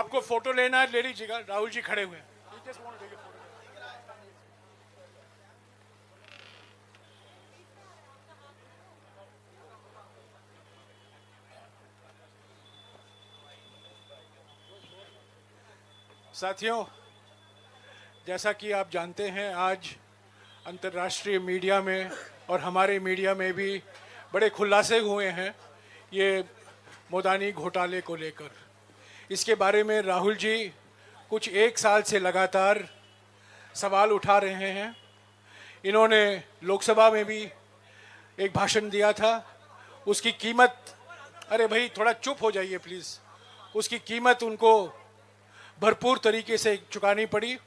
आपको फोटो लेना है ले लीजिएगा, राहुल जी खड़े हुए हैं। साथियों, जैसा कि आप जानते हैं, आज अंतर्राष्ट्रीय मीडिया में और हमारे मीडिया में भी बड़े खुलासे हुए हैं ये मोदानी घोटाले को लेकर। इसके बारे में राहुल जी कुछ एक साल से लगातार सवाल उठा रहे हैं। इन्होंने लोकसभा में भी एक भाषण दिया था, उसकी कीमत, अरे भाई थोड़ा चुप हो जाइए प्लीज़, उसकी कीमत उनको भरपूर तरीके से चुकानी पड़ी।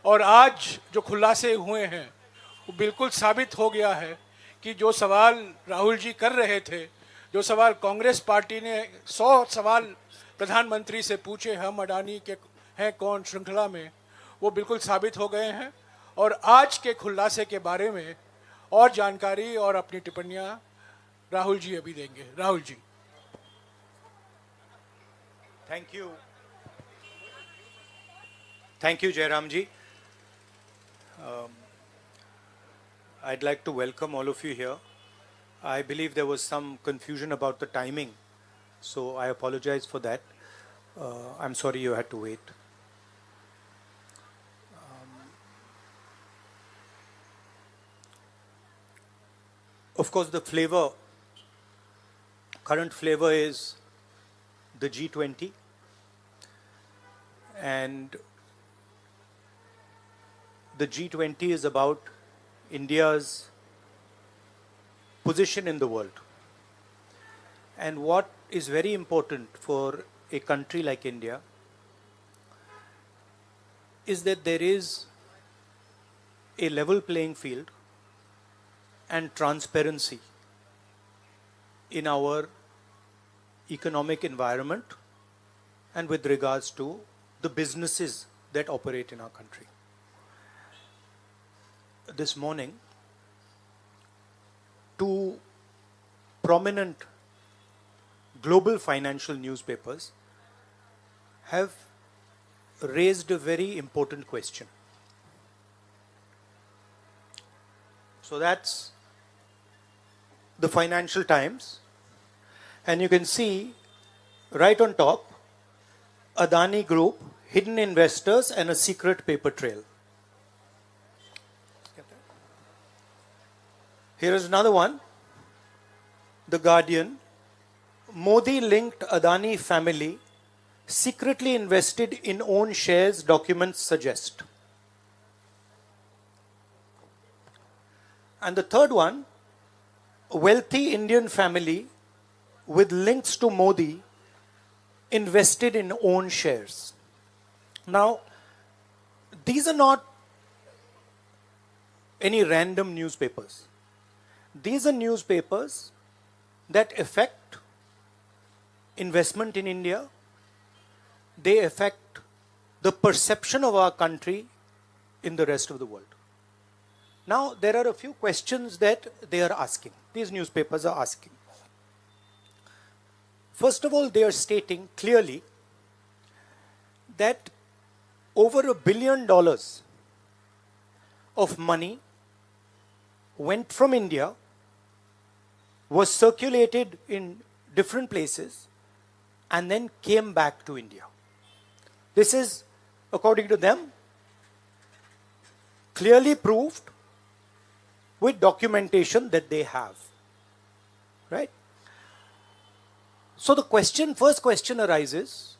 और आज जो खुलासे हुए हैं वो बिल्कुल साबित हो गया है कि जो सवाल राहुल जी कर रहे थे, जो सवाल कांग्रेस पार्टी ने 100 सवाल प्रधानमंत्री से पूछे हम अडानी के हैं कौन श्रृंखला में, वो बिल्कुल साबित हो गए हैं। और आज के खुलासे के बारे में और जानकारी और अपनी टिप्पणियां राहुल जी अभी देंगे। Rahul ji. Thank you Jairam ji. I'd like to welcome all of you here. I believe there was some confusion about the timing, so I apologize for that. I'm sorry you had to wait. Of course, the current flavor is the G20, and the G20 is about India's position in the world. And what is very important for a country like India is that there is a level playing field and transparency in our economic environment and with regards to the businesses that operate in our country. This morning, two prominent global financial newspapers have raised a very important question. So that's the Financial Times, and you can see right on top, Adani Group, hidden investors and a secret paper trail. Here is another one, The Guardian. Modi-linked Adani family secretly invested in own shares, documents suggest. And the third one, a wealthy Indian family with links to Modi invested in own shares. Now, these are not any random newspapers. These are newspapers that affect investment in India. They affect the perception of our country in the rest of the world. Now, there are a few questions that they are asking. These newspapers are asking. First of all, they are stating clearly that over $1 billion of money went from India, was circulated in different places, and then came back to India. This is, according to them, clearly proved with documentation that they have. Right? So the first question arises,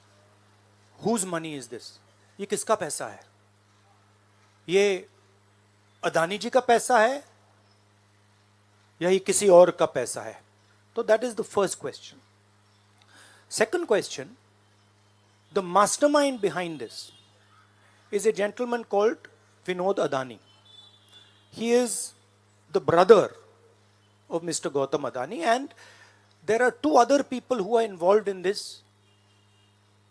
whose money is this? ये किसका पैसा है? ये अदानी जी का पैसा है या ये किसी और का पैसा है? So that is the first question. Second question, the mastermind behind this is a gentleman called Vinod Adani. He is the brother of Mr. Gautam Adani, and there are two other people who are involved in this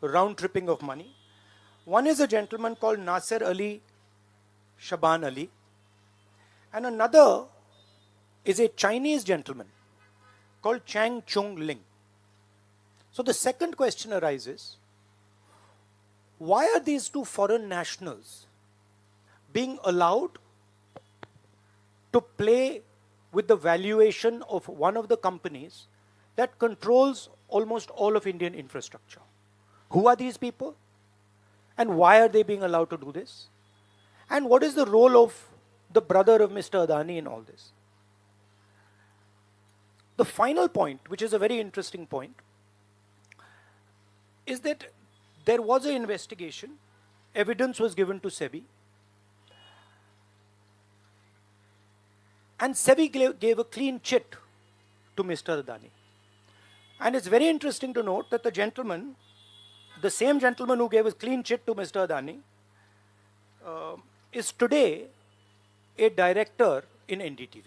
round tripping of money. One is a gentleman called Nasser Ali Shaban Ali, and another is a Chinese gentleman called Chang Chung Ling. So the second question arises, why are these two foreign nationals being allowed to play with the valuation of one of the companies that controls almost all of Indian infrastructure? Who are these people? And why are they being allowed to do this? And what is the role of the brother of Mr. Adani in all this? The final point, which is a very interesting point, is that there was an investigation, evidence was given to SEBI, and SEBI gave a clean chit to Mr. Adani. And it's very interesting to note that the same gentleman who gave a clean chit to Mr. Adani, is today a director in NDTV.